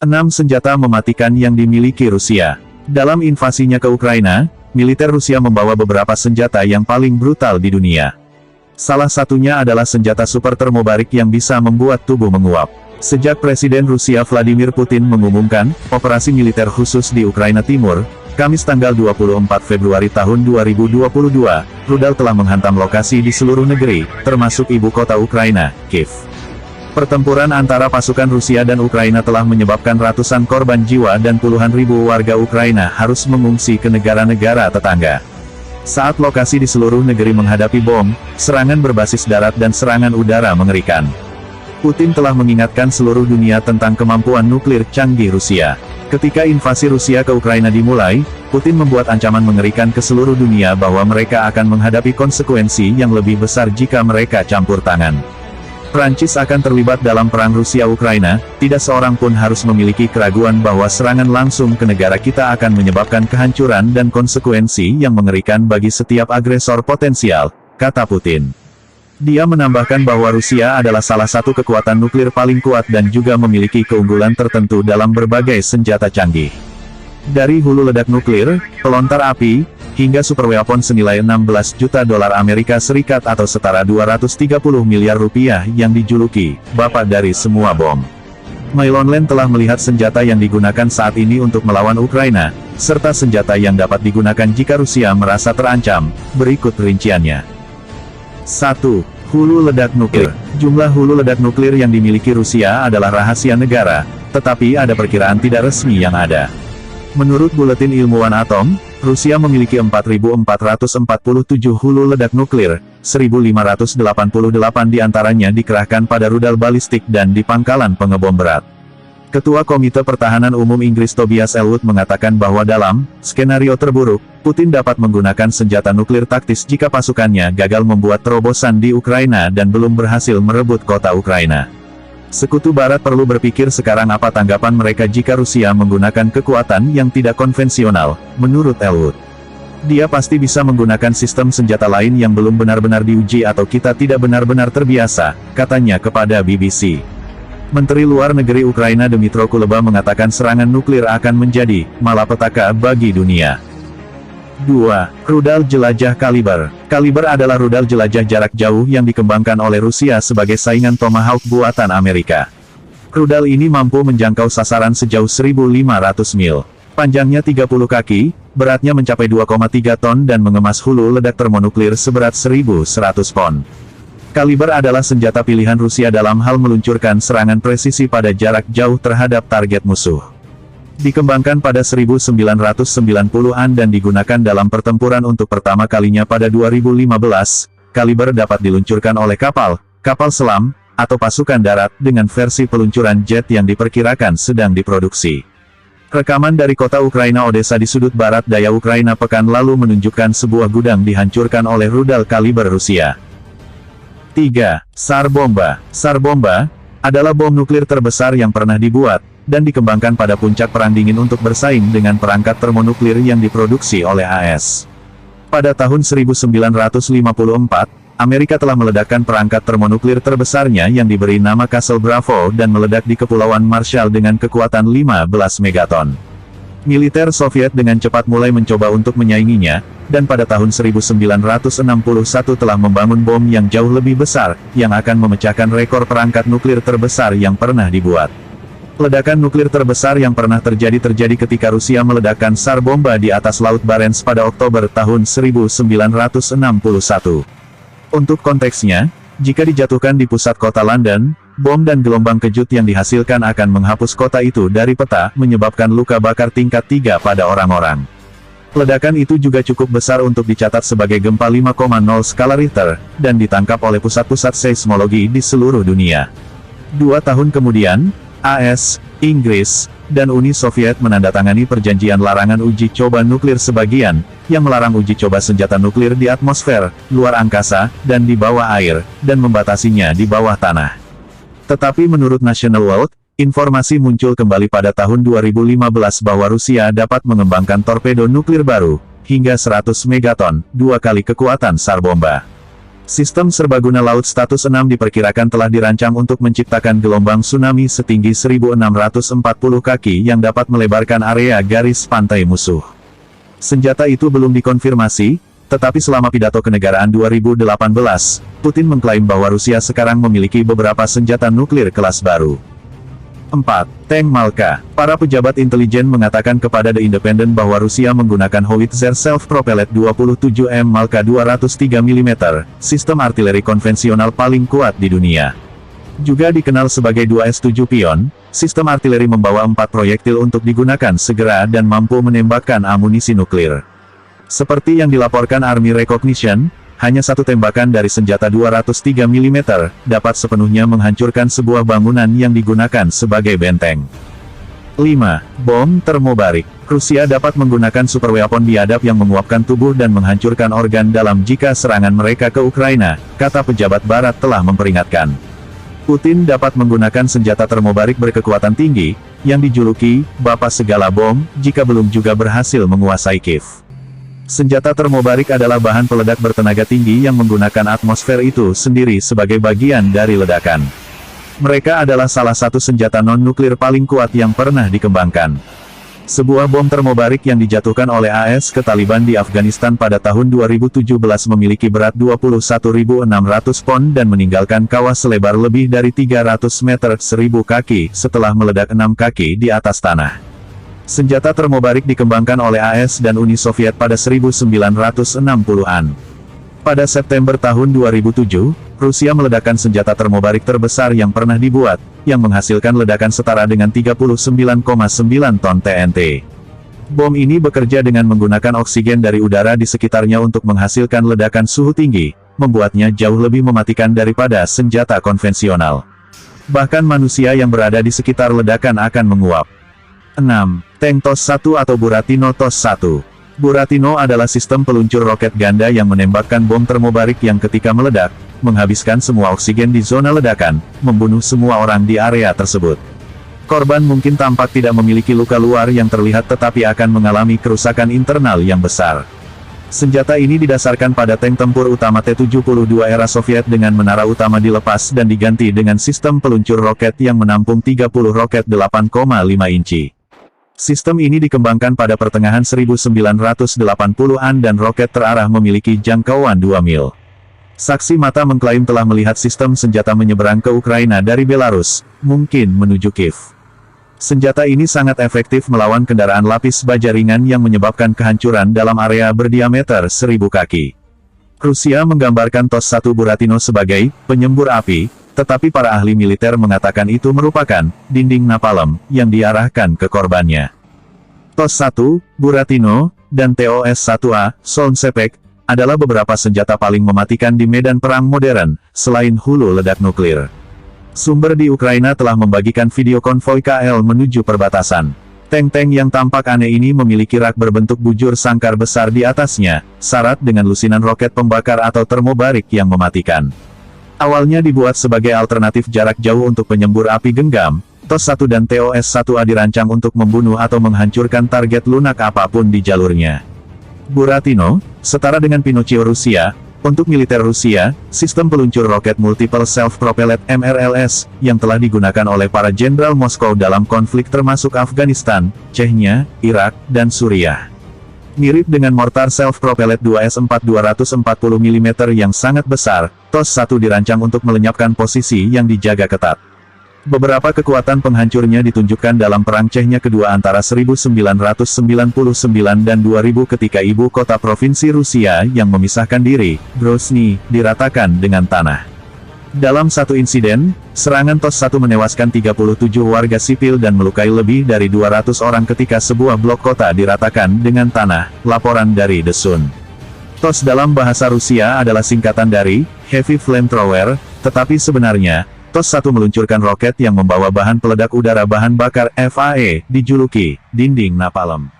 6 senjata mematikan yang dimiliki Rusia. Dalam invasinya ke Ukraina, militer Rusia membawa beberapa senjata yang paling brutal di dunia. Salah satunya adalah senjata super termobarik yang bisa membuat tubuh menguap. Sejak Presiden Rusia Vladimir Putin mengumumkan operasi militer khusus di Ukraina Timur, Kamis tanggal 24 Februari tahun 2022, rudal telah menghantam lokasi di seluruh negeri, termasuk ibu kota Ukraina, Kiev. Pertempuran antara pasukan Rusia dan Ukraina telah menyebabkan ratusan korban jiwa dan puluhan ribu warga Ukraina harus mengungsi ke negara-negara tetangga. Saat lokasi di seluruh negeri menghadapi bom, serangan berbasis darat dan serangan udara mengerikan. Putin telah mengingatkan seluruh dunia tentang kemampuan nuklir canggih Rusia. Ketika invasi Rusia ke Ukraina dimulai, Putin membuat ancaman mengerikan ke seluruh dunia bahwa mereka akan menghadapi konsekuensi yang lebih besar jika mereka campur tangan. Prancis akan terlibat dalam perang Rusia-Ukraina, tidak seorang pun harus memiliki keraguan bahwa serangan langsung ke negara kita akan menyebabkan kehancuran dan konsekuensi yang mengerikan bagi setiap agresor potensial, kata Putin. Dia menambahkan bahwa Rusia adalah salah satu kekuatan nuklir paling kuat dan juga memiliki keunggulan tertentu dalam berbagai senjata canggih. Dari hulu ledak nuklir, pelontar api, hingga superweapon senilai 16 juta dolar Amerika Serikat atau setara 230 miliar rupiah yang dijuluki "Bapak dari semua bom". Mailonland telah melihat senjata yang digunakan saat ini untuk melawan Ukraina, serta senjata yang dapat digunakan jika Rusia merasa terancam. Berikut rinciannya. 1. Hulu ledak nuklir. Jumlah hulu ledak nuklir yang dimiliki Rusia adalah rahasia negara, tetapi ada perkiraan tidak resmi yang ada. Menurut Buletin Ilmuwan Atom, Rusia memiliki 4.447 hulu ledak nuklir, 1.588 diantaranya dikerahkan pada rudal balistik dan di pangkalan pengebom berat. Ketua Komite Pertahanan Umum Inggris Tobias Ellwood mengatakan bahwa dalam skenario terburuk, Putin dapat menggunakan senjata nuklir taktis jika pasukannya gagal membuat terobosan di Ukraina dan belum berhasil merebut kota Ukraina. Sekutu Barat perlu berpikir sekarang apa tanggapan mereka jika Rusia menggunakan kekuatan yang tidak konvensional, menurut Ellwood. Dia pasti bisa menggunakan sistem senjata lain yang belum benar-benar diuji atau kita tidak benar-benar terbiasa, katanya kepada BBC. Menteri Luar Negeri Ukraina Dmytro Kuleba mengatakan serangan nuklir akan menjadi malapetaka bagi dunia. 2. Rudal jelajah Kaliber. Kaliber adalah rudal jelajah jarak jauh yang dikembangkan oleh Rusia sebagai saingan Tomahawk buatan Amerika. Rudal ini mampu menjangkau sasaran sejauh 1.500 mil. Panjangnya 30 kaki, beratnya mencapai 2,3 ton dan mengemas hulu ledak termonuklir seberat 1.100 pon. Kaliber adalah senjata pilihan Rusia dalam hal meluncurkan serangan presisi pada jarak jauh terhadap target musuh. Dikembangkan pada 1990-an dan digunakan dalam pertempuran untuk pertama kalinya pada 2015, Kaliber dapat diluncurkan oleh kapal selam, atau pasukan darat dengan versi peluncuran jet yang diperkirakan sedang diproduksi. Rekaman dari kota Ukraina Odessa di sudut barat daya Ukraina pekan lalu menunjukkan sebuah gudang dihancurkan oleh rudal Kaliber Rusia. 3. SAR Bomba. SAR Bomba adalah bom nuklir terbesar yang pernah dibuat, dan dikembangkan pada puncak Perang Dingin untuk bersaing dengan perangkat termonuklir yang diproduksi oleh AS. Pada tahun 1954, Amerika telah meledakkan perangkat termonuklir terbesarnya yang diberi nama Castle Bravo dan meledak di Kepulauan Marshall dengan kekuatan 15 megaton. Militer Soviet dengan cepat mulai mencoba untuk menyainginya, dan pada tahun 1961 telah membangun bom yang jauh lebih besar, yang akan memecahkan rekor perangkat nuklir terbesar yang pernah dibuat. Ledakan nuklir terbesar yang pernah terjadi ketika Rusia meledakkan SAR Bomba di atas Laut Barents pada Oktober tahun 1961. Untuk konteksnya, jika dijatuhkan di pusat kota London, bom dan gelombang kejut yang dihasilkan akan menghapus kota itu dari peta, menyebabkan luka bakar tingkat 3 pada orang-orang. Ledakan itu juga cukup besar untuk dicatat sebagai gempa 5,0 skala Richter, dan ditangkap oleh pusat-pusat seismologi di seluruh dunia. 2 tahun kemudian, AS, Inggris, dan Uni Soviet menandatangani perjanjian larangan uji coba nuklir sebagian, yang melarang uji coba senjata nuklir di atmosfer, luar angkasa, dan di bawah air, dan membatasinya di bawah tanah. Tetapi menurut National World, informasi muncul kembali pada tahun 2015 bahwa Rusia dapat mengembangkan torpedo nuklir baru, hingga 100 megaton, 2 kali kekuatan SAR Bomba. Sistem serbaguna laut status 6 diperkirakan telah dirancang untuk menciptakan gelombang tsunami setinggi 1.640 kaki yang dapat melebarkan area garis pantai musuh. Senjata itu belum dikonfirmasi, tetapi selama pidato kenegaraan 2018, Putin mengklaim bahwa Rusia sekarang memiliki beberapa senjata nuklir kelas baru. 4. Tank Malka. Para pejabat intelijen mengatakan kepada The Independent bahwa Rusia menggunakan howitzer self-propelled 27M Malka 203 mm, sistem artileri konvensional paling kuat di dunia. Juga dikenal sebagai 2S7 Pion, sistem artileri membawa 4 proyektil untuk digunakan segera dan mampu menembakkan amunisi nuklir. Seperti yang dilaporkan Army Recognition, hanya satu tembakan dari senjata 203 mm, dapat sepenuhnya menghancurkan sebuah bangunan yang digunakan sebagai benteng. 5. Bom termobarik. Rusia dapat menggunakan superweapon biadab yang menguapkan tubuh dan menghancurkan organ dalam jika serangan mereka ke Ukraina, kata pejabat barat telah memperingatkan. Putin dapat menggunakan senjata termobarik berkekuatan tinggi, yang dijuluki "Bapak Segala Bom", jika belum juga berhasil menguasai Kiev. Senjata termobarik adalah bahan peledak bertenaga tinggi yang menggunakan atmosfer itu sendiri sebagai bagian dari ledakan. Mereka adalah salah satu senjata non-nuklir paling kuat yang pernah dikembangkan. Sebuah bom termobarik yang dijatuhkan oleh AS ke Taliban di Afghanistan pada tahun 2017 memiliki berat 21.600 pon dan meninggalkan kawah selebar lebih dari 300 meter 1.000 kaki setelah meledak 6 kaki di atas tanah. Senjata termobarik dikembangkan oleh AS dan Uni Soviet pada 1960-an. Pada September tahun 2007, Rusia meledakkan senjata termobarik terbesar yang pernah dibuat, yang menghasilkan ledakan setara dengan 39,9 ton TNT. Bom ini bekerja dengan menggunakan oksigen dari udara di sekitarnya untuk menghasilkan ledakan suhu tinggi, membuatnya jauh lebih mematikan daripada senjata konvensional. Bahkan manusia yang berada di sekitar ledakan akan menguap. 6. Tank TOS-1 atau Buratino TOS-1. Buratino adalah sistem peluncur roket ganda yang menembakkan bom termobarik yang ketika meledak, menghabiskan semua oksigen di zona ledakan, membunuh semua orang di area tersebut. Korban mungkin tampak tidak memiliki luka luar yang terlihat tetapi akan mengalami kerusakan internal yang besar. Senjata ini didasarkan pada tank tempur utama T-72 era Soviet dengan menara utama dilepas dan diganti dengan sistem peluncur roket yang menampung 30 roket 8,5 inci. Sistem ini dikembangkan pada pertengahan 1980-an dan roket terarah memiliki jangkauan 2 mil. Saksi mata mengklaim telah melihat sistem senjata menyeberang ke Ukraina dari Belarus, mungkin menuju Kiev. Senjata ini sangat efektif melawan kendaraan lapis baja ringan yang menyebabkan kehancuran dalam area berdiameter 1.000 kaki. Rusia menggambarkan TOS-1 Buratino sebagai penyembur api, tetapi para ahli militer mengatakan itu merupakan dinding napalm yang diarahkan ke korbannya. TOS-1, Buratino, dan TOS-1A, Solnsepek, adalah beberapa senjata paling mematikan di medan perang modern, selain hulu ledak nuklir. Sumber di Ukraina telah membagikan video konvoi KL menuju perbatasan. Tank-tank yang tampak aneh ini memiliki rak berbentuk bujur sangkar besar di atasnya, syarat dengan lusinan roket pembakar atau termobarik yang mematikan. Awalnya dibuat sebagai alternatif jarak jauh untuk penyembur api genggam, TOS-1 dan TOS-1A dirancang untuk membunuh atau menghancurkan target lunak apapun di jalurnya. Buratino, setara dengan Pinocchio Rusia, untuk militer Rusia, sistem peluncur roket Multiple Self-Propelled MRLS, yang telah digunakan oleh para jenderal Moskow dalam konflik termasuk Afghanistan, Chechnya, Irak, dan Suriah. Mirip dengan mortar self-propelled 2S4 240 mm yang sangat besar, TOS-1 dirancang untuk melenyapkan posisi yang dijaga ketat. Beberapa kekuatan penghancurnya ditunjukkan dalam Perang Chechnya kedua antara 1999 dan 2000 ketika ibu kota provinsi Rusia yang memisahkan diri, Grozny, diratakan dengan tanah. Dalam satu insiden, serangan TOS-1 menewaskan 37 warga sipil dan melukai lebih dari 200 orang ketika sebuah blok kota diratakan dengan tanah, laporan dari The Sun. TOS dalam bahasa Rusia adalah singkatan dari Heavy Flamethrower, tetapi sebenarnya, TOS-1 meluncurkan roket yang membawa bahan peledak udara bahan bakar FAE, dijuluki dinding napalm.